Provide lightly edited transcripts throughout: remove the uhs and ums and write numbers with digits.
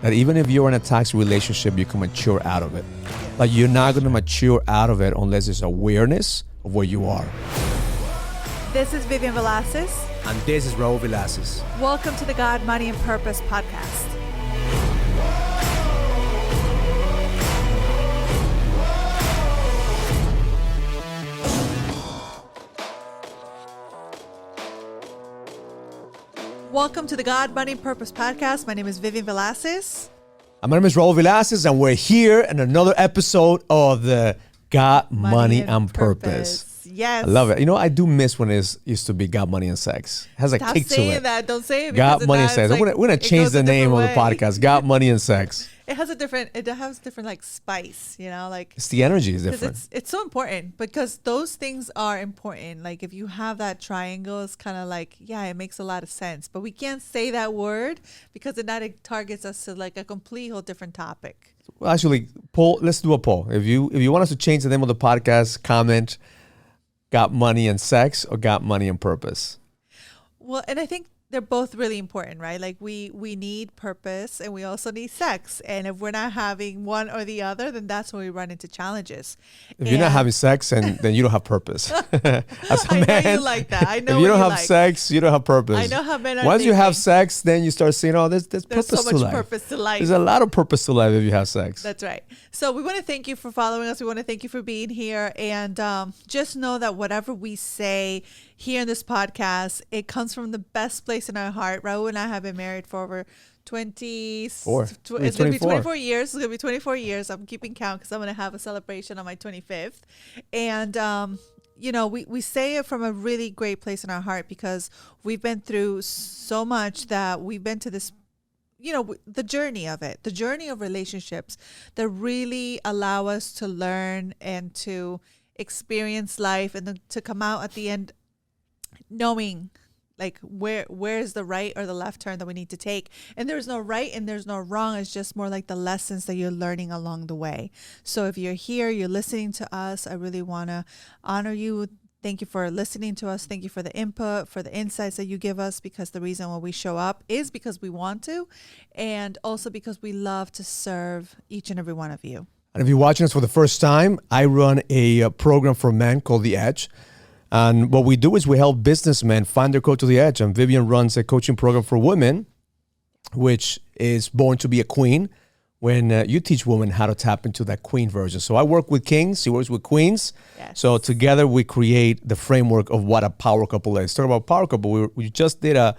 that even if you're in a toxic relationship, you can mature out of it. Like, you're not going to mature out of it unless there's awareness of where you are. This is Vivian Velasquez. And this is Raul Velasquez. Welcome to the God, Money, and Purpose podcast. Welcome to the God, Money, and Purpose podcast. My name is Vivian Velasquez. My name is Raul Velasquez, and we're here in another episode of the God, Money, and Purpose. Yes. I love it. You know, I do miss when it used to be God, Money, and Sex. It has a Stop kick to saying it. that. Don't say it. God, Money, and Sex. Like, we're going to change the name of the podcast. God, Money, and Sex. It has different like spice, you know, like it's the energy is different. It's so important because those things are important. Like if you have that triangle, it's kind of like, yeah, it makes a lot of sense, but we can't say that word because it targets us to like a complete whole different topic. Well, actually, poll. Let's do a poll. If you want us to change the name of the podcast, comment Got Money and Sex or Got Money and Purpose. Well, and I think they're both really important, right? Like we need purpose and we also need sex. And if we're not having one or the other, then that's when we run into challenges. If you're not having sex, and then you don't have purpose. As a man, I know you like that. I know if you don't have sex, you don't have purpose. I know how men are Once thinking. You have sex, then you start seeing, there's purpose so to much life. purpose to life. There's a lot of purpose to life if you have sex. That's right. So we want to thank you for following us. We want to thank you for being here. And just know that whatever we say here in this podcast, it comes from the best place in our heart. Raul and I have been married for over 24. It's going to be 24 years. It's going to be 24 years. I'm keeping count because I'm going to have a celebration on my 25th. And, we say it from a really great place in our heart because we've been through so much that we've been to this, the journey of it, the journey of relationships that really allow us to learn and to experience life and to come out at the end knowing like where's the right or the left turn that we need to take. And there's no right and there's no wrong. It's just more like the lessons that you're learning along the way. So if you're here, you're listening to us, I really want to honor you. Thank you for listening to us. Thank you for the input, for the insights that you give us, because the reason why we show up is because we want to, and also because we love to serve each and every one of you. And if you're watching us for the first time, I run a program for men called The Edge. And what we do is we help businessmen find their code to the edge. And Vivian runs a coaching program for women, which is Born to be a Queen, when you teach women how to tap into that queen version. So I work with kings, she works with queens. Yes. So together we create the framework of what a power couple is. Talk about power couple. We just did a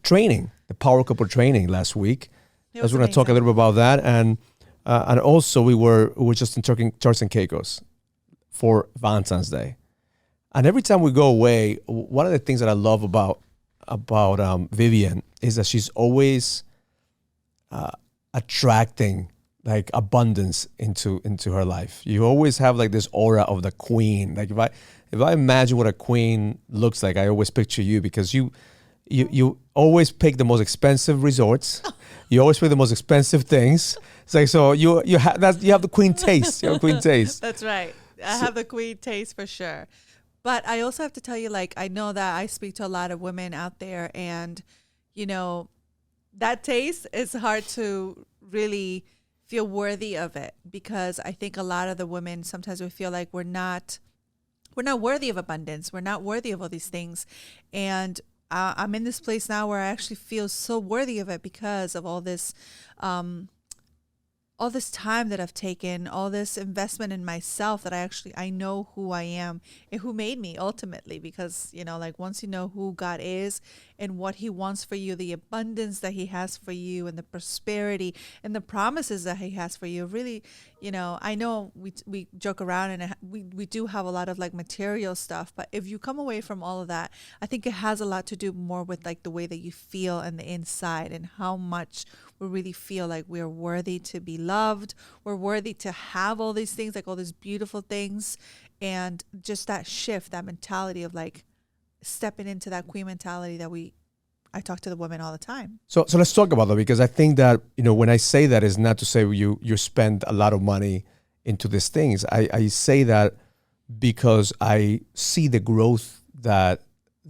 training, the power couple training last week. I was going to talk a little bit about that. And also we were just in Turks and Caicos for Valentine's Day. And every time we go away, one of the things that I love about Vivian is that she's always attracting like abundance into her life. You always have like this aura of the queen. Like if I imagine what a queen looks like, I always picture you because you always pick the most expensive resorts. You always pick the most expensive things. It's like so you have the queen taste. You have queen taste. That's right. I have the queen taste for sure. But I also have to tell you, like, I know that I speak to a lot of women out there and, that taste is hard to really feel worthy of it because I think a lot of the women, sometimes we feel like we're not worthy of abundance. We're not worthy of all these things. And I'm in this place now where I actually feel so worthy of it because of all this time that I've taken, all this investment in myself that I know who I am and who made me ultimately because, like once you know who God is and what he wants for you, the abundance that he has for you and the prosperity and the promises that he has for you, really, I know we joke around and we do have a lot of like material stuff, but if you come away from all of that, I think it has a lot to do more with like the way that you feel and the inside and how much we really feel like we're worthy to be loved. We're worthy to have all these things, like all these beautiful things. And just that shift, that mentality of like stepping into that queen mentality that I talk to the women all the time. So let's talk about that because I think that, when I say that is not to say you spend a lot of money into these things. I say that because I see the growth that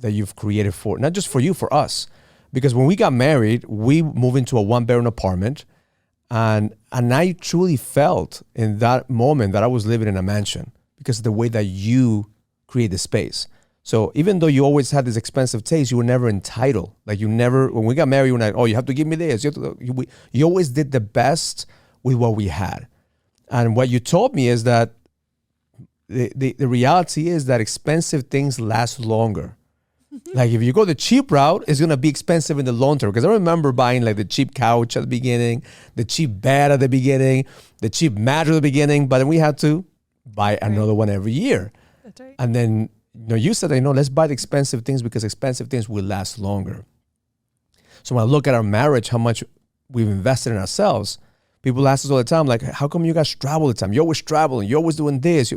you've created for, not just for you, for us. Because when we got married, we moved into a 1-bedroom apartment. And I truly felt in that moment that I was living in a mansion because of the way that you create the space. So even though you always had this expensive taste, you were never entitled. Like you never, when we got married, you were like, oh, you have to give me this. You always did the best with what we had. And what you told me is that the reality is that expensive things last longer. Like if you go the cheap route, it's going to be expensive in the long term. Because I remember buying like the cheap couch at the beginning, the cheap bed at the beginning, the cheap mattress at the beginning. But then we had to buy another one every year. That's right. And then you said, let's buy the expensive things because expensive things will last longer. So when I look at our marriage, how much we've invested in ourselves, people ask us all the time, like, how come you guys travel all the time? You're always traveling. You're always doing this.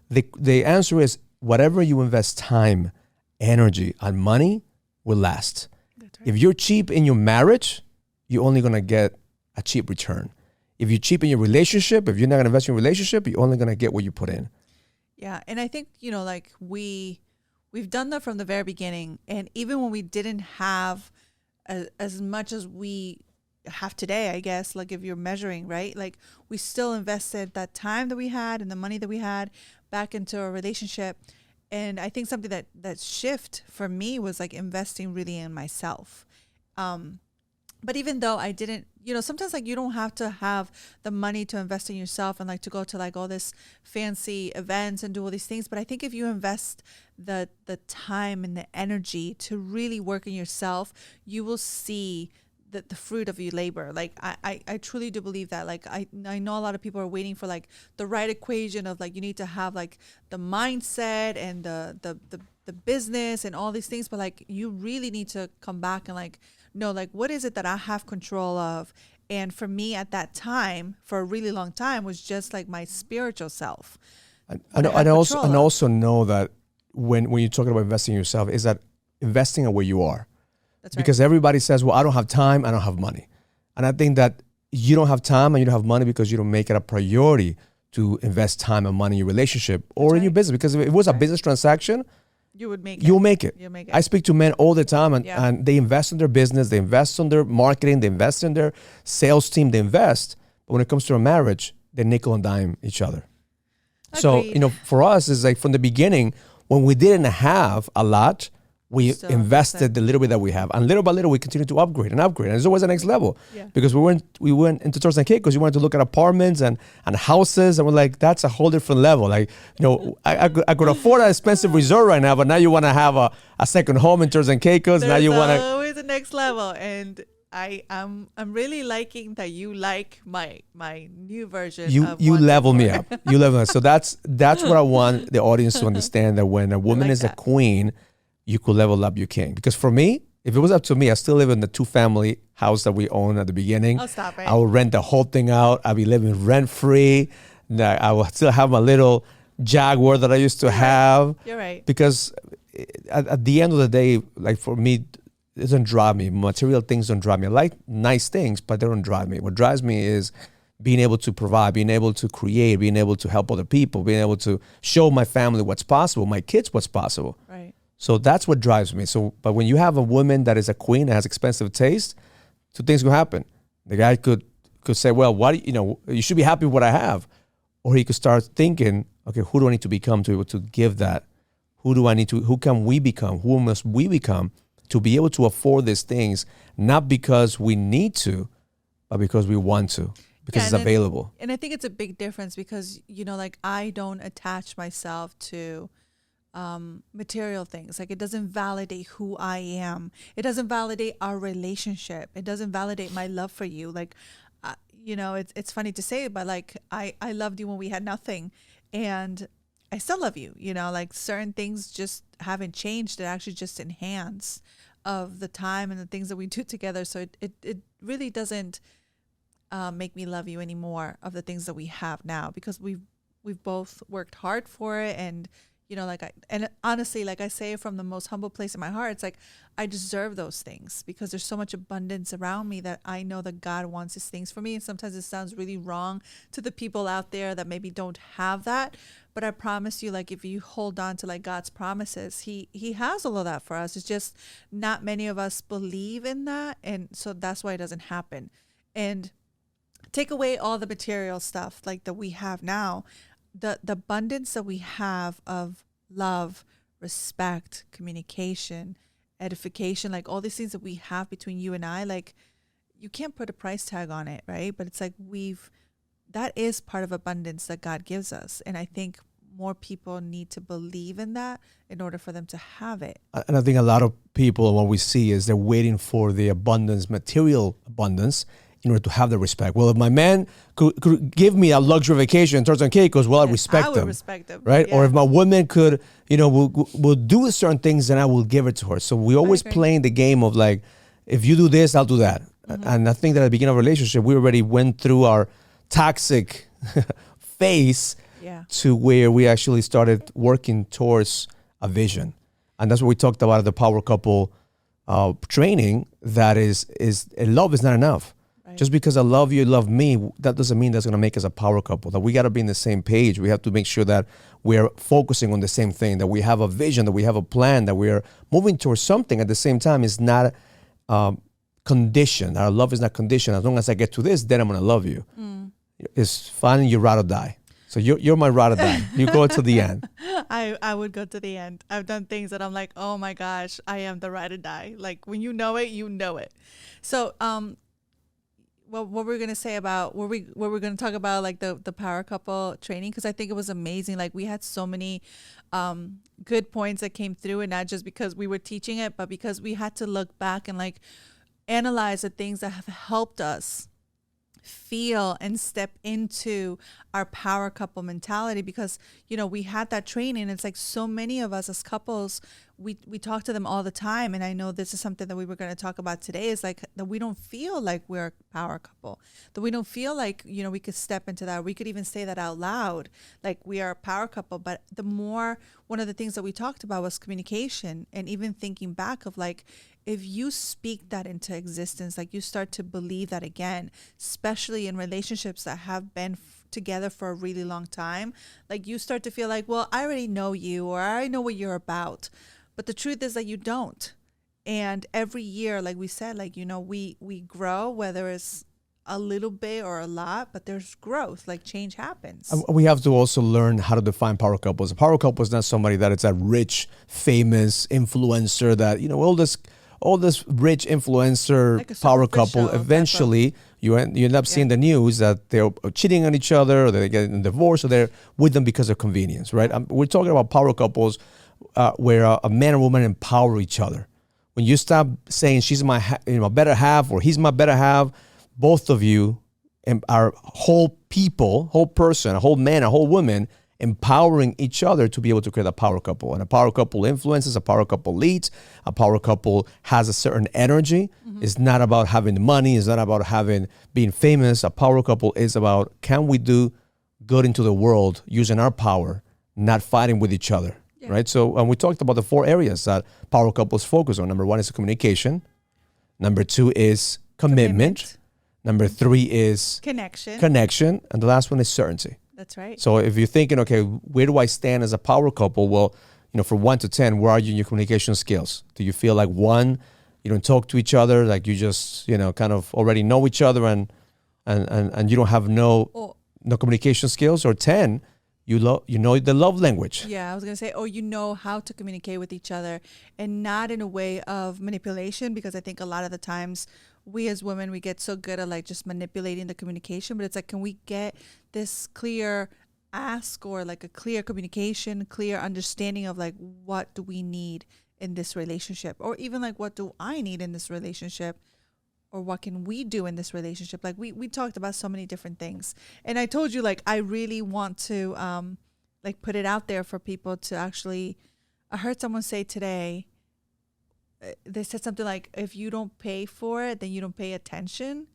The answer is whatever you invest time, energy, and money will last. That's right. If you're cheap in your marriage, you're only going to get a cheap return. If you're cheap in your relationship, if you're not going to invest in your relationship, you're only going to get what you put in. Yeah. And I think, like we've done that from the very beginning. And even when we didn't have as much as we have today, I guess, like if you're measuring, right? Like we still invested that time that we had and the money that we had back into a relationship. And I think something that shift for me was like investing really in myself. But even though I didn't, sometimes like you don't have to have the money to invest in yourself and like to go to like all this fancy events and do all these things. But I think if you invest the time and the energy to really work in yourself, you will see the fruit of your labor. Like I truly do believe that. Like I know a lot of people are waiting for like the right equation of like you need to have like the mindset and the business and all these things, but like you really need to come back and like know like what is it that I have control of. And for me at that time, for a really long time, was just like my spiritual self. I also know that when you're talking about investing in yourself, is that investing in where you are. That's right. Because everybody says, well, I don't have time, I don't have money. And I think that you don't have time and you don't have money because you don't make it a priority to invest time and money in your relationship or in your business. Because if it was a business transaction, you'll make it. I speak to men all the time and they invest in their business, they invest in their marketing, they invest in their sales team, they invest. But when it comes to a marriage, they nickel and dime each other. Agreed. So, for us, it's like from the beginning, when we didn't have a lot, we invested the little bit that we have, and little by little we continue to upgrade, and there's always the next level. Yeah. Because we went into Turks and Caicos. You wanted to look at apartments and houses, and we're like, that's a whole different level. Like I could afford an expensive resort right now, but now you want to have a second home in Turks and Caicos. Now you want to always the next level, and I'm really liking that you like my new version. You level me up. You level me up. So that's what I want the audience to understand, that when a woman is a queen, you could level up your king. Because for me, if it was up to me, I still live in the 2-family house that we owned at the beginning. Oh, stop it. I would rent the whole thing out. I'd be living rent-free. I will still have my little Jaguar that I used to have. You're right. Because at the end of the day, like for me, it doesn't drive me. Material things don't drive me. I like nice things, but they don't drive me. What drives me is being able to provide, being able to create, being able to help other people, being able to show my family what's possible, my kids what's possible. Right. So that's what drives me. But when you have a woman that is a queen and has expensive taste, 2 things will happen. The guy could say, well, you should be happy with what I have. Or he could start thinking, okay, who do I need to become to be able to give that? Who can we become? Who must we become to be able to afford these things? Not because we need to, but because we want to, because it's available. And I think it's a big difference because, like I don't attach myself to material things. Like it doesn't validate who I am. It doesn't validate our relationship. It doesn't validate my love for you. Like, it's funny to say, but like I loved you when we had nothing, and I still love you. Like certain things just haven't changed. It actually just enhance of the time and the things that we do together. So it really doesn't make me love you anymore of the things that we have now, because we've both worked hard for it, and and honestly, like I say from the most humble place in my heart, it's like I deserve those things because there's so much abundance around me that I know that God wants his things for me. And sometimes it sounds really wrong to the people out there that maybe don't have that. But I promise you, like, if you hold on to like God's promises, he has all of that for us. It's just not many of us believe in that. And so that's why it doesn't happen. And take away all the material stuff like that we have now, the abundance that we have of love, respect, communication, edification, like all these things that we have between you and I, like you can't put a price tag on it, right? But it's like that is part of abundance that God gives us. And I think more people need to believe in that in order for them to have it. And I think a lot of people, what we see is they're waiting for the abundance, material abundance, in order to have the respect. Well, if my man could give me a luxury vacation and turns on Caicos, well, I respect him. Respect him. Right? Yeah. Or if my woman could, will do certain things, then I will give it to her. So we always playing the game of like, if you do this, I'll do that. Mm-hmm. And I think that at the beginning of a relationship, we already went through our toxic phase to where we actually started working towards a vision. And that's what we talked about at the Power Couple training, that is love is not enough. Just because I love you, love me, that doesn't mean that's going to make us a power couple. That we got to be in the same page. We have to make sure that we're focusing on the same thing, that we have a vision, that we have a plan, that we're moving towards something at the same time. It's not conditioned. Our love is not conditioned. As long as I get to this, then I'm going to love you. It's finding your ride or die. So you're my ride or die. You go to the end. I would go to the end. I've done things that I'm like, oh my gosh, I am the ride or die. Like when you know it, you know it. So, what we're gonna say about what we're gonna talk about, like the power couple training, because I think it was amazing. Like we had so many good points that came through, and not just because we were teaching it, but because we had to look back and like analyze the things that have helped us feel and step into our power couple mentality. Because we had that training. It's like so many of us as couples, we talk to them all the time, and I know this is something that we were going to talk about today, is like that we don't feel like we're a power couple, that we don't feel like we could step into that. We could even say that out loud, like we are a power couple. But one of the things that we talked about was communication, and even thinking back of like, if you speak that into existence, like you start to believe that again, especially in relationships that have been together for a really long time, like you start to feel like, well, I already know you, or I know what you're about. But the truth is that you don't. And every year, like we said, like, we grow, whether it's a little bit or a lot, but there's growth, like change happens. We have to also learn how to define power couples. A power couple is not somebody that is a rich, famous influencer that, all this rich influencer like power couple, eventually you end up seeing the news that they're cheating on each other, or they're getting divorced, or they're with them because of convenience, right? We're talking about power couples where a man and woman empower each other. When you stop saying she's my better half or he's my better half, both of you are whole people, whole person, a whole man, a whole woman, empowering each other to be able to create a power couple. And a power couple influences, a power couple leads, a power couple has a certain energy. Mm-hmm. It's not about having money. It's not about being famous. A power couple is about, can we do good into the world using our power, not fighting with each other, right? So we talked about the 4 areas that power couples focus on. Number 1 is communication. Number 2 is commitment. Number 3 is connection. And the last one is certainty. That's right. So if you're thinking, okay, where do I stand as a power couple? Well, from 1 to 10, where are you in your communication skills? Do you feel like 1, you don't talk to each other, like you just, kind of already know each other and you don't have no communication skills? Or 10, you know the love language. Yeah, I was going to say, or you know how to communicate with each other, and not in a way of manipulation, because I think a lot of the times we as women, we get so good at like just manipulating the communication, but it's like, can we get this clear ask, or like a clear communication, clear understanding of like, what do we need in this relationship? Or even like, what do I need in this relationship? Or what can we do in this relationship? Like we talked about so many different things. And I told you, like, I really want to like put it out there for people to actually, I heard someone say today, they said something like, if you don't pay for it, then you don't pay attention.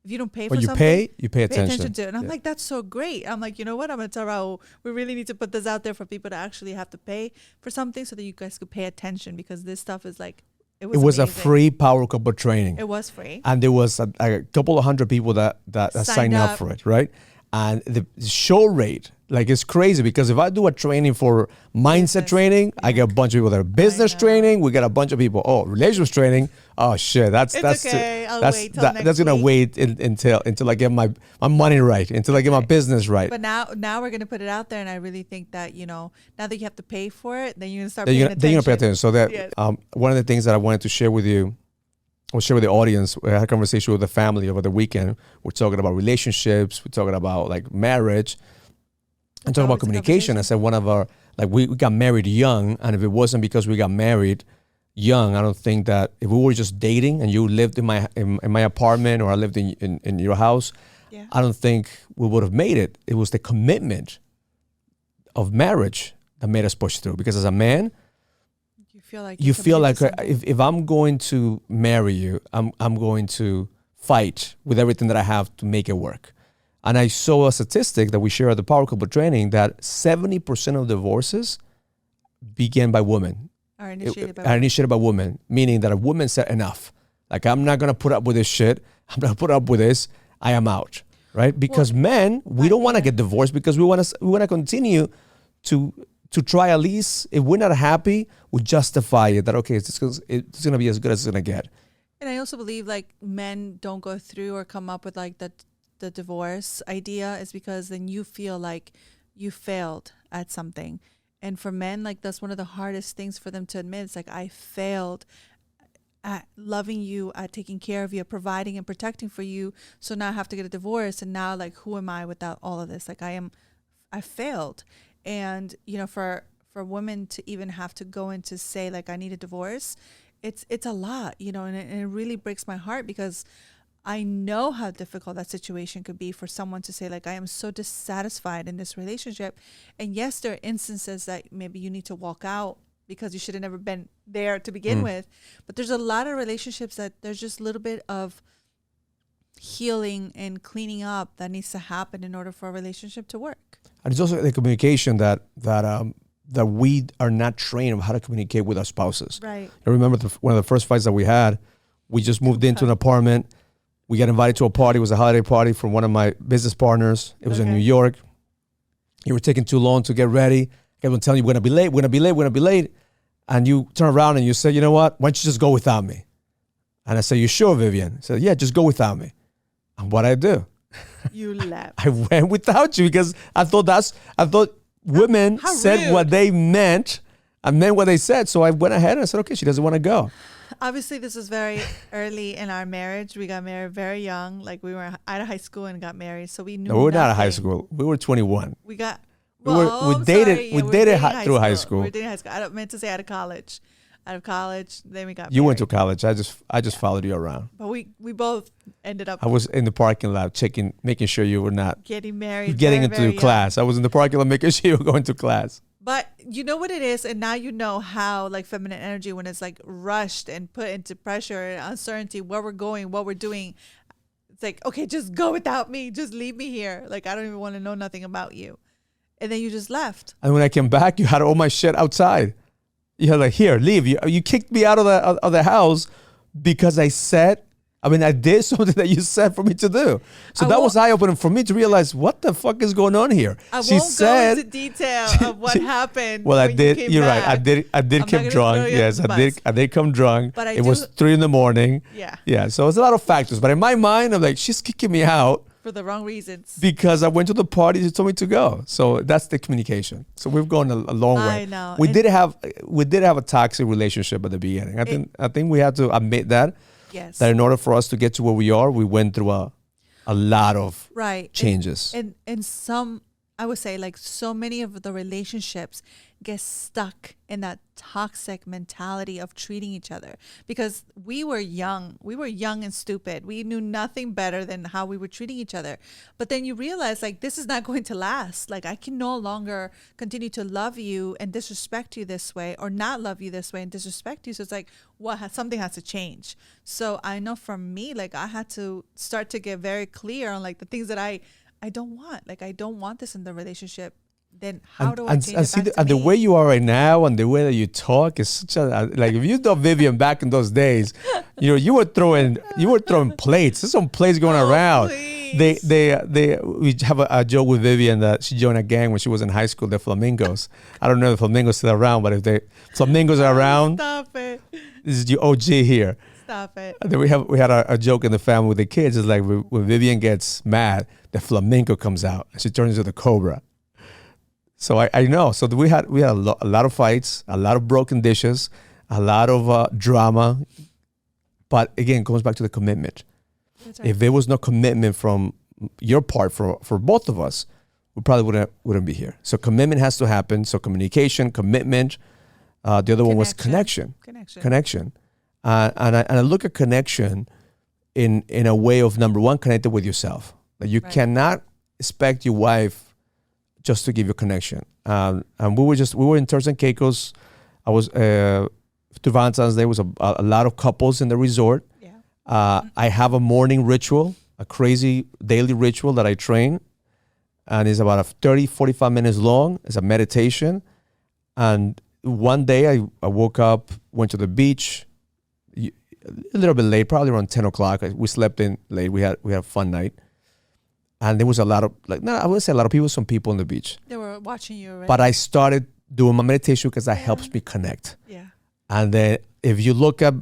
If you don't pay for when you something, you pay attention. To it. And I'm like, that's so great. I'm like, you know what? I'm going to tell Raul, we really need to put this out there for people to actually have to pay for something so that you guys could pay attention, because this stuff is like, it was a free power couple training. It was free. And there was a couple of hundred people that signed up for it, right? And the show rate, like, it's crazy, because if I do a training for mindset training, I get a bunch of people that are business training. We got a bunch of people. Oh, relationships training. Oh shit, that's okay. I'll wait till next that's gonna week. wait until I get my money right, until I get my business right. But now we're gonna put it out there, and I really think that, you know, now that you have to pay for it, then you're gonna start. Then you're gonna pay attention. So that one of the things that I wanted to share with you, or share with the audience, we had a conversation with the family over the weekend. We're talking about relationships. We're talking about like marriage. And talking about communication. I said one of our, like, we got married young, and if it wasn't because we got married young, I don't think that if we were just dating and you lived in my apartment, or I lived in your house, I don't think we would have made it. It was the commitment of marriage that made us push through. Because as a man, you feel like if I'm going to marry you, I'm going to fight with everything that I have to make it work. And I saw a statistic that we share at the Power Couple training that 70% of divorces begin by women. Are initiated by women, meaning that a woman said enough. Like, I'm not going to put up with this shit. I'm not going to put up with this. I am out, right? Because men, we don't want to get divorced, because we want to continue to try, at least if we're not happy, we justify it that, okay, it's going to be as good as it's going to get. And I also believe, like, men don't go through or come up with like the divorce idea is because then you feel like you failed at something. And for men, like, that's one of the hardest things for them to admit. It's like, I failed at loving you, at taking care of you, at providing and protecting for you. So now I have to get a divorce. And now, like, who am I without all of this? Like, I failed. And, you know, for women to even have to go in to say, like, I need a divorce, it's a lot, you know, and it really breaks my heart, because I know how difficult that situation could be for someone to say, like, I am so dissatisfied in this relationship. And yes, there are instances that maybe you need to walk out because you should have never been there to begin with. But there's a lot of relationships that there's just a little bit of healing and cleaning up that needs to happen in order for a relationship to work. And it's also the communication that we are not trained on how to communicate with our spouses. Right. I remember one of the first fights that we had, we just moved into an apartment. We got invited to a party. It was a holiday party from one of my business partners. It was in New York. You were taking too long to get ready. Everyone telling you, we're going to be late, we're going to be late, we're going to be late. And you turn around and you say, you know what? Why don't you just go without me? And I said, you sure, Vivian? I said, yeah, just go without me. And what I do? You left. I went without you, because I thought women said rude. what they meant and meant what they said. So I went ahead and I said, okay, she doesn't want to go. Obviously, this was very early in our marriage. We got married very young. Like, we were out of high school and got married. So we knew No, we were not out of high school. We were 21. We got... We dated through high school. We were dating high school. I meant to say out of college. Out of college, then we got You married. went to college. I just followed you around. But we both ended up... I was in the parking lot making sure you were not... Getting married. Getting into class. I was in the parking lot making sure you were going to class. But you know what it is, and now you know how, like, feminine energy, when it's like rushed and put into pressure and uncertainty, where we're going, what we're doing, it's like, okay, just go without me, just leave me here. Like, I don't even want to know nothing about you. And then you just left. And when I came back, you had all my shit outside. You had like, here, leave. You kicked me out of the house because I did something that you said for me to do. So that was eye-opening for me to realize, what the fuck is going on here? I won't go into detail of what happened. Well, I did. You're right. I did come drunk. Yes, I did come drunk. But it was 3 a.m. Yeah. Yeah. So it's a lot of factors. But in my mind, I'm like, she's kicking me out for the wrong reasons. Because I went to the party, she told me to go. So that's the communication. So we've gone a long way. I know. We did have a toxic relationship at the beginning. I think we have to admit that. Yes. That in order for us to get to where we are, we went through a lot of changes. And some I would say like so many of the relationships get stuck in that toxic mentality of treating each other because we were young and stupid. We knew nothing better than how we were treating each other. But then you realize like this is not going to last. Like I can no longer continue to love you and disrespect you this way, or not love you this way and disrespect you. So it's like something has to change. So I know for me, like I had to start to get very clear on like the things that I don't want. Like I don't want this in the relationship. Then how do I change it back to and the me? way you are right now and the way that you talk is such a like if you know Vivian back in those days, you were throwing plates. There's some plates going around. Please. We have a joke with Vivian that she joined a gang when she was in high school, the Flamingos. I don't know if the Flamingos still around, but if the Flamingos are around, Stop it. this is your OG here. Stop it. And then we had a joke in the family with the kids. It's like when Vivian gets mad, the flamingo comes out and she turns into the cobra. So I know. So we had a lot of fights, a lot of broken dishes, a lot of drama. But again, it comes back to the commitment. That's right. If there was no commitment from your part for both of us, we probably wouldn't be here. So commitment has to happen. So communication, commitment. The other one was connection. And I look at connection in a way of, number one, connected with yourself. Like you cannot expect your wife just to give you connection. And we were in Turks and Caicos. I was to Valentine's Day was a lot of couples in the resort. Yeah. I have a morning ritual, a crazy daily ritual that I train, and it's about 45 minutes long. It's a meditation. And one day I woke up, went to the beach, a little bit late, probably around 10 o'clock. We slept in late. We had a fun night. And there was a lot of, I wouldn't say a lot of people, some people on the beach. They were watching you already. But I started doing my meditation because that helps me connect. Yeah. And then if you look at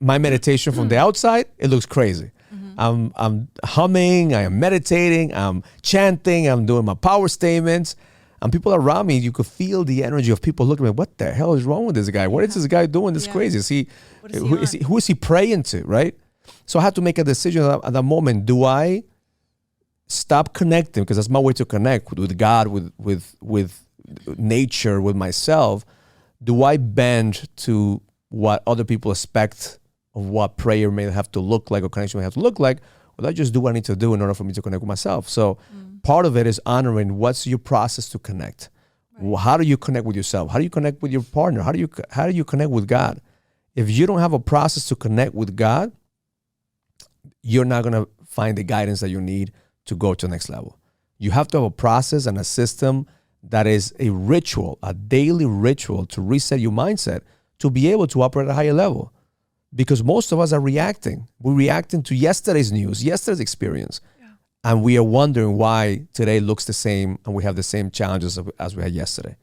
my meditation from the outside, it looks crazy. Mm-hmm. I'm humming, I am meditating, I'm chanting, I'm doing my power statements. And people around me, you could feel the energy of people looking at me, what the hell is wrong with this guy? What is this guy doing this crazy? Who is he praying to, right? So I had to make a decision at that moment. Do I stop connecting, because that's my way to connect with God, with nature, with myself? Do I bend to what other people expect of what prayer may have to look like or connection may have to look like? Or do I just do what I need to do in order for me to connect with myself? So part of it is honoring what's your process to connect. Right. How do you connect with yourself? How do you connect with your partner? How do you connect with God? If you don't have a process to connect with God, you're not going to find the guidance that you need to go to the next level. You have to have a process and a system that is a ritual, a daily ritual to reset your mindset to be able to operate at a higher level. Because most of us are reacting. We're reacting to yesterday's news, yesterday's experience. Yeah. And we are wondering why today looks the same and we have the same challenges as we had yesterday.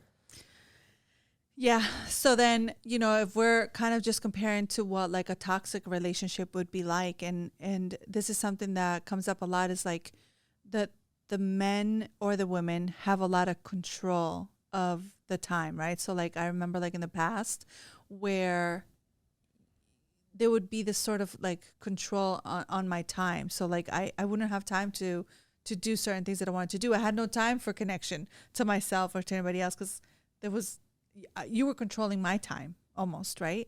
Yeah. So then, if we're kind of just comparing to what like a toxic relationship would be like, and this is something that comes up a lot, is like that the men or the women have a lot of control of the time, right? So like I remember like in the past where there would be this sort of like control on my time. So like I wouldn't have time to do certain things that I wanted to do. I had no time for connection to myself or to anybody else because you were controlling my time almost, right?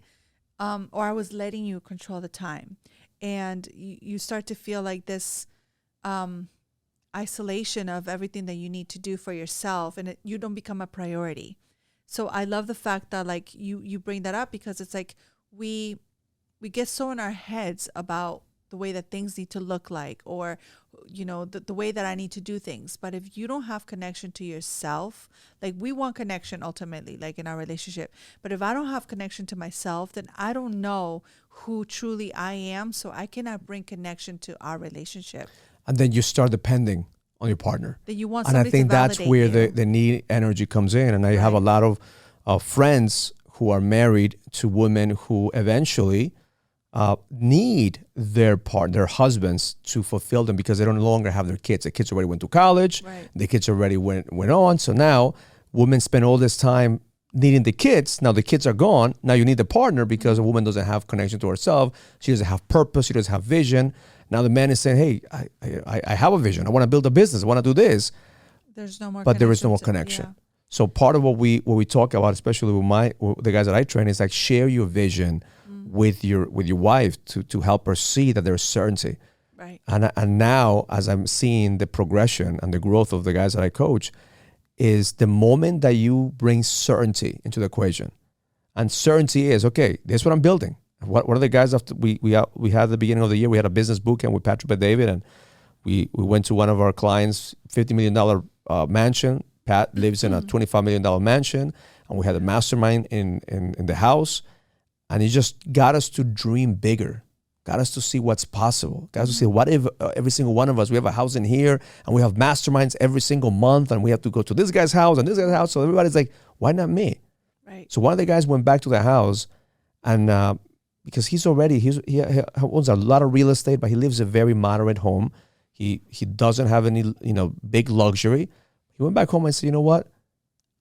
Or I was letting you control the time. And you start to feel like this isolation of everything that you need to do for yourself, and you don't become a priority. So I love the fact that like you bring that up, because it's like we get so in our heads about the way that things need to look like, or the way that I need to do things. But if you don't have connection to yourself, like we want connection ultimately, like in our relationship, but if I don't have connection to myself, then I don't know who truly I am, so I cannot bring connection to our relationship. And then you start depending on your partner. That you want and I somebody think to that's where validate the need energy comes in. And I have a lot of friends who are married to women who eventually need their husbands to fulfill them, because they don't longer have their kids. The kids already went to college. Right. The kids already went on. So now women spend all this time needing the kids. Now the kids are gone. Now you need the partner, because a woman doesn't have connection to herself. She doesn't have purpose. She doesn't have vision. Now the man is saying, hey, I have a vision. I want to build a business. I want to do this. There's no more but there is no more connection. connection. So part of what we talk about, especially with the guys that I train, is like share your vision with your wife to help her see that there's certainty. Right. And now, as I'm seeing the progression and the growth of the guys that I coach, is the moment that you bring certainty into the equation. And certainty is, okay, this is what I'm building. What are the guys after we had at the beginning of the year, we had a business boot camp with Patrick and David, and we went to one of our clients' $50 million mansion. Pat lives in a $25 million mansion, and we had a mastermind in the house, and it just got us to dream bigger, got us to see what's possible, got us to see what if every single one of us, we have a house in here, and we have masterminds every single month, and we have to go to this guy's house and this guy's house, so everybody's like, why not me? Right. So one of the guys went back to the house, and because he owns a lot of real estate, but he lives a very moderate home. He doesn't have any big luxury. He went back home and said, you know what?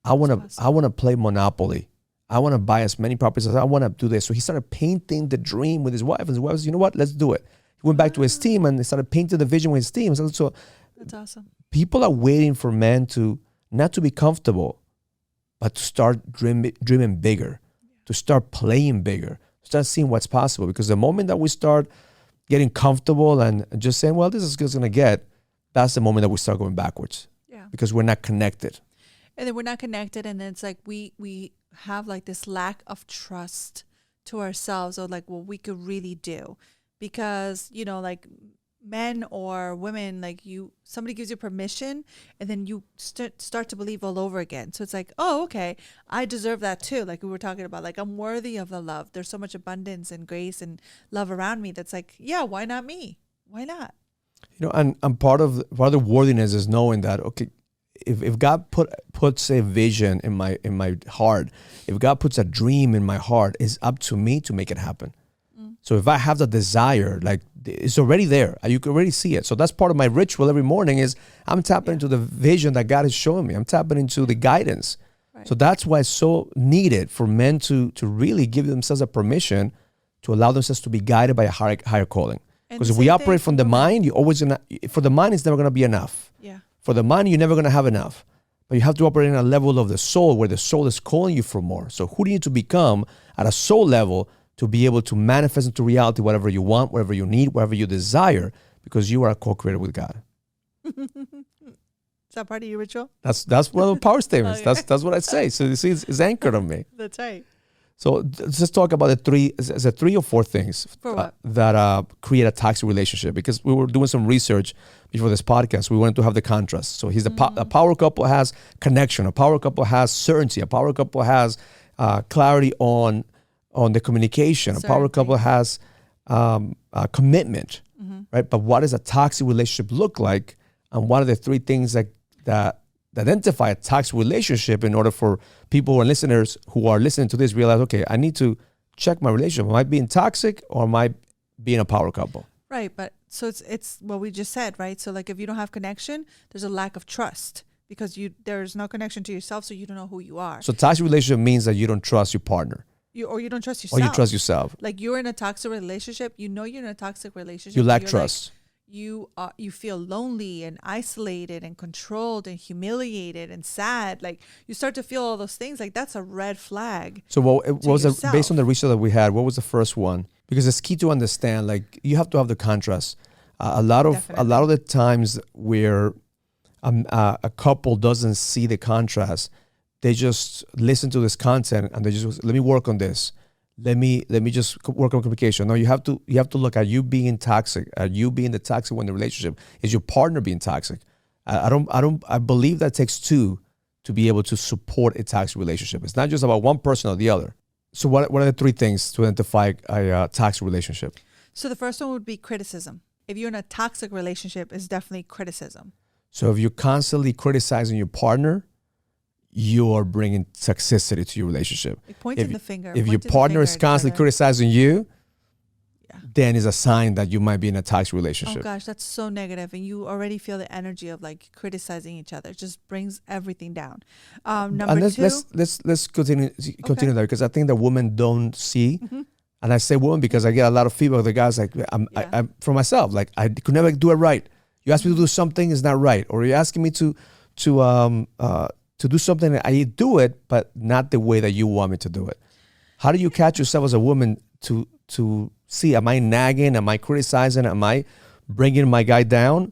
I want to play Monopoly. I want to buy as many properties as I want to do this. So he started painting the dream with his wife. And his wife said, you know what? Let's do it. He went back to his team and they started painting the vision with his team. So that's awesome. People are waiting for men to not to be comfortable, but to start dreaming bigger, to start playing bigger, start seeing what's possible. Because the moment that we start getting comfortable and just saying, well, this is good going to get, that's the moment that we start going backwards. Yeah. Because we're not connected. And then we're not connected. And then it's like we have like this lack of trust to ourselves, or like what we could really do. Because, like men or women, like somebody gives you permission and then you start to believe all over again. So it's like, oh, okay, I deserve that too. Like we were talking about, like I'm worthy of the love. There's so much abundance and grace and love around me. That's like, yeah, why not me? Why not? And part of the worthiness is knowing that, okay, if God puts a vision in my heart, if God puts a dream in my heart, it's up to me to make it happen. So if I have the desire, like it's already there, you can already see it. So that's part of my ritual every morning is I'm tapping into the vision that God is showing me. I'm tapping into the guidance. Right. So that's why it's so needed for men to really give themselves a permission to allow themselves to be guided by a higher calling. Because if we operate from the mind, for the mind, it's never going to be enough. Yeah. For the mind, you're never going to have enough. But you have to operate in a level of the soul where the soul is calling you for more. So who do you need to become at a soul level to be able to manifest into reality whatever you want, whatever you need, whatever you desire, because you are a co-creator with God. Is that part of your ritual? That's one of the power statements. Okay. That's what I say. So you see, it's anchored on me. That's right. So let's just talk about the three or four things that create a toxic relationship. Because we were doing some research before this podcast. We wanted to have the contrast. So a power couple has connection. A power couple has certainty. A power couple has clarity on the communication. A power couple has commitment, right? But what does a toxic relationship look like? And what are the three things that identify a toxic relationship in order for people who are listening to this realize, okay, I need to check my relationship. Am I being toxic or am I being a power couple? Right. But so it's what we just said, right? So like if you don't have connection, there's a lack of trust because there's no connection to yourself. So you don't know who you are. So toxic relationship means that you don't trust your partner. Or you don't trust yourself. Or you trust yourself. Like you're in a toxic relationship. You're in a toxic relationship. You lack trust. Like, you feel lonely and isolated and controlled and humiliated and sad. Like you start to feel all those things. Like that's a red flag. So what was based on the research that we had? What was the first one? Because it's key to understand. Like you have to have the contrast. A lot of the times where a couple doesn't see the contrast, they just listen to this content and they just let me work on this. Let me just work on communication. No, you have to look at you being toxic. Are you being the toxic one in the relationship? Is your partner being toxic? I believe that takes two to be able to support a toxic relationship. It's not just about one person or the other. So what are the three things to identify a toxic relationship? So the first one would be criticism. If you're in a toxic relationship, it's definitely criticism. So if you're constantly criticizing your partner, you are bringing toxicity to your relationship. Like pointing the finger. If your partner is constantly criticizing you, then it's a sign that you might be in a toxic relationship. Oh gosh, that's so negative, and you already feel the energy of like criticizing each other. It just brings everything down. Number two. Let's continue that because I think that women don't see. Mm-hmm. And I say women because I get a lot of feedback. The guys like I'm for myself. Like I could never do it right. You ask me to do something, it's not right, or you're asking me to to do something, I do it, but not the way that you want me to do it. How do you catch yourself as a woman to see, am I nagging? Am I criticizing? Am I bringing my guy down?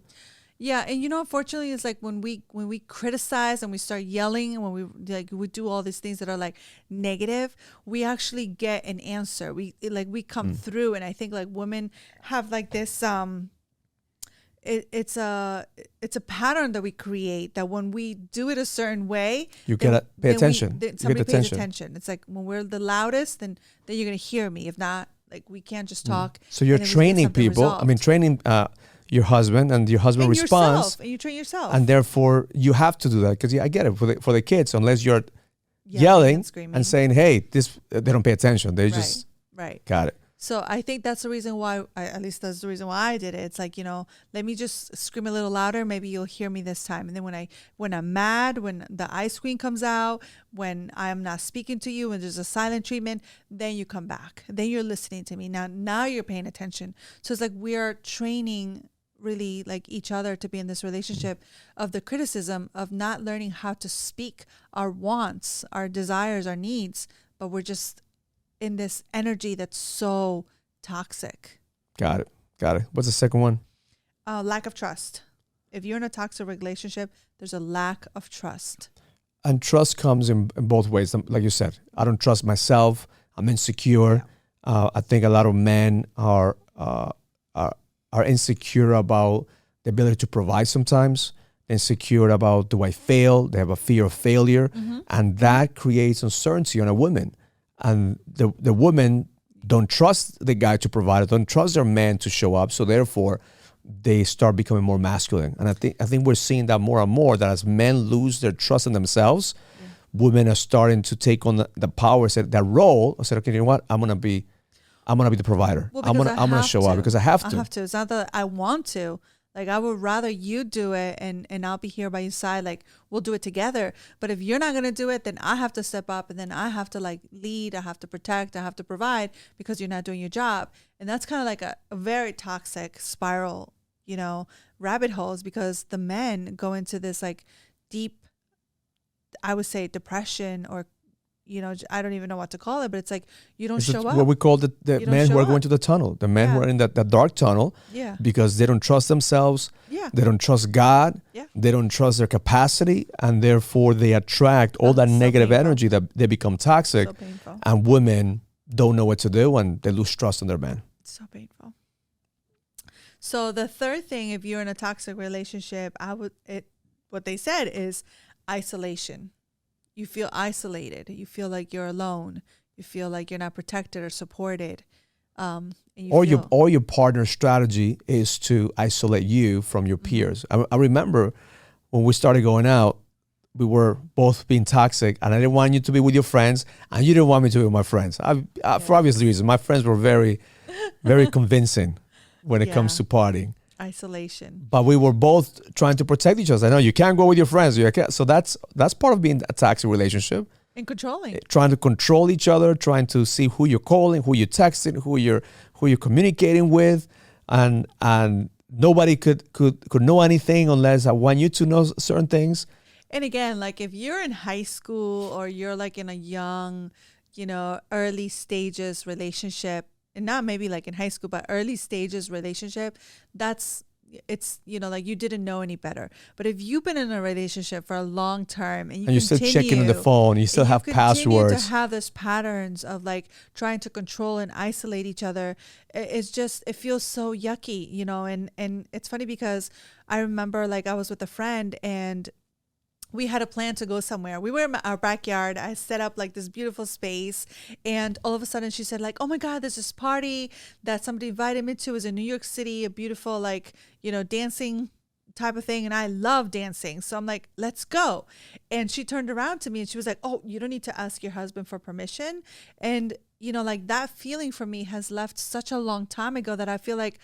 Yeah, and unfortunately, it's like when we criticize and we start yelling, and when we do all these things that are like negative, we actually get an answer. We come through, and I think like women have like this it's a pattern that we create, that when we do it a certain way, you gotta pay attention. Somebody pays attention. It's like when we're the loudest, then you're gonna hear me. If not, like we can't just talk. So you're training people. Resolved. I mean, training your husband, and your husband responds. Yourself, and you train yourself. And therefore, you have to do that, because I get it for the kids. Unless you're yelling and saying, "Hey, they don't pay attention. They just got it." So I think that's the reason why, at least that's the reason why I did it. It's like, let me just scream a little louder. Maybe you'll hear me this time. And then when I'm mad, when the ice cream comes out, when I'm not speaking to you, and there's a silent treatment, then you come back. Then you're listening to me. Now you're paying attention. So it's like we are training really like each other to be in this relationship of the criticism of not learning how to speak our wants, our desires, our needs, but we're just in this energy that's so toxic. Got it. What's the second one? Lack of trust. If you're in a toxic relationship, there's a lack of trust. And trust comes in both ways. Like you said, I don't trust myself. I'm insecure. Yeah. I think a lot of men are insecure about the ability to provide sometimes. Insecure about, do I fail? They have a fear of failure. Mm-hmm. And that creates uncertainty on a woman. And the women don't trust the guy to provide it, don't trust their man to show up. So therefore, they start becoming more masculine. And I think we're seeing that more and more, that as men lose their trust in themselves, women are starting to take on the power, that role. I said, okay, you know what? I'm gonna be the provider. Well, I'm gonna show up because I have to. I have to. It's not that I want to. Like, I would rather you do it, and I'll be here by your side. Like, we'll do it together. But if you're not going to do it, then I have to step up, and then I have to like lead. I have to protect. I have to provide, because you're not doing your job. And that's kind of like a very toxic spiral, rabbit holes, because the men go into this like deep, I would say, depression, or I don't even know what to call it, but it's like you don't show up. What we call the men who are going to the tunnel, the men who are in that dark tunnel, because they don't trust themselves, they don't trust God, they don't trust their capacity, and therefore they attract all that negative energy, that they become toxic, and women don't know what to do, and they lose trust in their man. It's so painful. So the third thing, if you're in a toxic relationship, what they said is isolation. You feel isolated. You feel like you're alone. You feel like you're not protected or supported. Your partner's strategy is to isolate you from your peers. I remember when we started going out, we were both being toxic, and I didn't want you to be with your friends, and you didn't want me to be with my friends. For obvious reasons. My friends were very, very convincing when it comes to partying. Isolation. But we were both trying to protect each other. I know you can't go with your friends. So that's part of being a toxic relationship. And controlling. Trying to control each other, trying to see who you're calling, who you're texting, who you're communicating with, and nobody could know anything unless I want you to know certain things. And again, like if you're in high school, or you're like in a young, early stages relationship, and not maybe like in high school, but early stages relationship, it's like you didn't know any better. But if you've been in a relationship for a long term, and you're still checking on the phone, you still have passwords, to have this patterns of like trying to control and isolate each other, it feels so yucky, and it's funny because I remember like I was with a friend, and we had a plan to go somewhere. We were in our backyard. I set up like this beautiful space, and all of a sudden she said like, oh my God, there's this party that somebody invited me to. It was in New York City, a beautiful like, dancing type of thing. And I love dancing. So I'm like, let's go. And she turned around to me and she was like, oh, you don't need to ask your husband for permission. And, like that feeling for me has left such a long time ago, that I feel like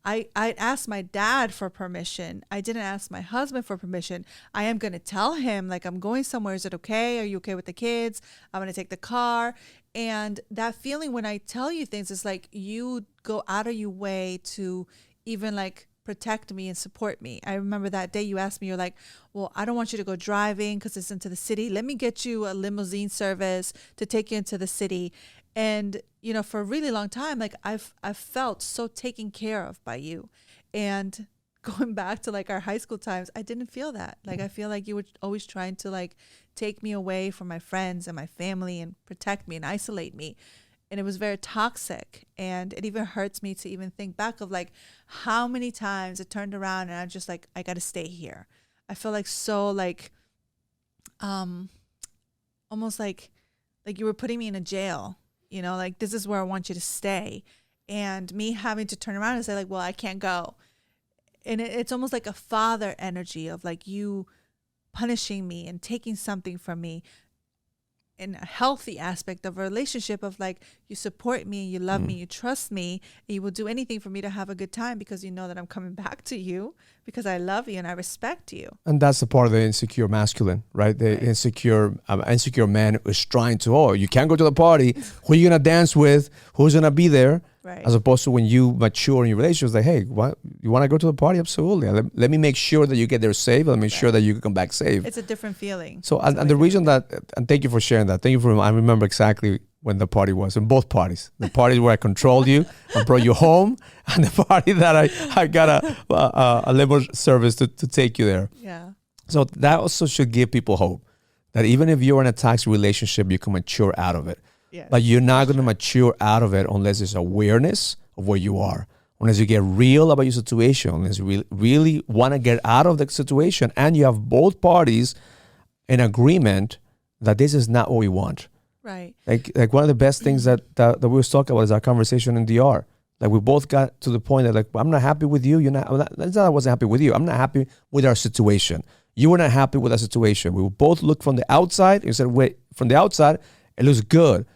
I asked my dad for permission. I didn't ask my husband for permission. I am going to tell him, like, I'm going somewhere. Is it okay? Are you okay with the kids? I'm going to take the car. And that feeling when I tell you things, is like you go out of your way to even like protect me and support me. I remember that day you asked me, you're like, well, I don't want you to go driving because it's into the city. Let me get you a limousine service to take you into the city. And, you know, for a really long time, like I've felt so taken care of by you. And going back to like our high school times, I didn't feel that. Like, I feel like you were always trying to like take me away from my friends and my family and protect me and isolate me. And it was very toxic. And it even hurts me to even think back of like how many times it turned around and I'm just like, I got to stay here. I feel like so like, almost like you were putting me in a jail, you know, like this is where I want you to stay. And me having to turn around and say like, well, I can't go. And it's almost like a father energy of like you punishing me and taking something from me. In a healthy aspect of a relationship of like, you support me, you love me, you trust me, and you will do anything for me to have a good time because you know that I'm coming back to you because I love you and I respect you. And that's the part of the insecure masculine, right? The insecure man is trying to, oh, you can't go to the party. Who are you going to dance with? Who's going to be there? Right. As opposed to when you mature in your relationship, like, hey, what, you want to go to the party? Absolutely. Let me make sure that you get there safe. Let me make sure that you can come back safe. It's a different feeling. So, and the reason that, and thank you for sharing that. Thank you for, I remember exactly when the party was, in both parties. The parties where I controlled you and brought you home, and the party that I got a limo service to take you there. Yeah. So that also should give people hope that even if you're in a toxic relationship, you can mature out of it. Yes. But you're not going to mature out of it unless there's awareness of where you are, unless you get real about your situation, unless you really want to get out of the situation, and you have both parties in agreement that this is not what we want. Right. Like one of the best things that we was talking about is our conversation in DR. Like we both got to the point that like, I'm not happy with you. You're not. That's not I wasn't happy with you. I'm not happy with our situation. You were not happy with our situation. We both looked from the outside and said, wait, from the outside, it looks good,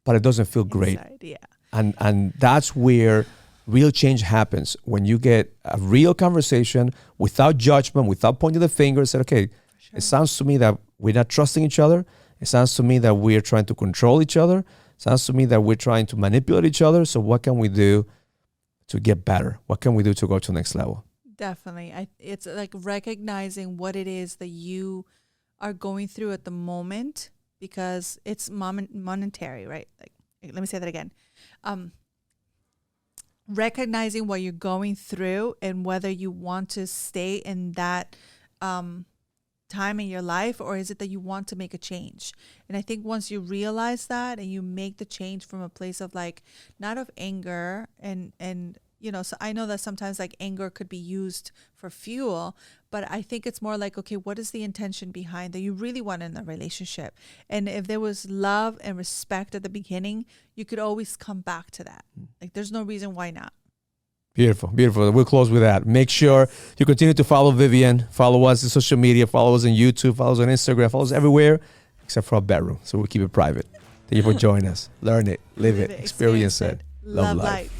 but it doesn't feel great. Inside, yeah. And that's where real change happens, when you get a real conversation without judgment, without pointing the finger, and say, okay, it sounds to me that we're not trusting each other. It sounds to me that we're trying to control each other. It sounds to me that we're trying to manipulate each other. So what can we do to get better? What can we do to go to the next level? Definitely. It's like recognizing what it is that you are going through at the moment, because it's monetary, right? Like, let me say that again. Recognizing what you're going through and whether you want to stay in that time in your life, or is it that you want to make a change? And I think once you realize that and you make the change from a place of like, not of anger and you know, so I know that sometimes like anger could be used for fuel, but I think it's more like, okay, what is the intention behind that you really want in the relationship? And if there was love and respect at the beginning, you could always come back to that. Like, there's no reason why not. Beautiful, beautiful. We'll close with that. Make sure you continue to follow Vivian, follow us on social media, follow us on YouTube, follow us on Instagram, follow us everywhere except for our bedroom. So we'll keep it private. Thank you for joining us. Learn it, live it, experience it. Love life.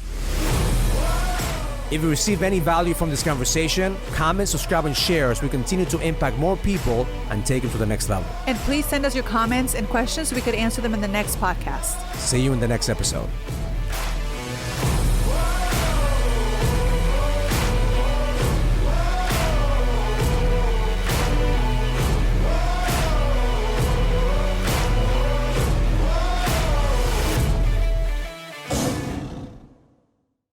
If you receive any value from this conversation, comment, subscribe, and share as we continue to impact more people and take it to the next level. And please send us your comments and questions so we could answer them in the next podcast. See you in the next episode.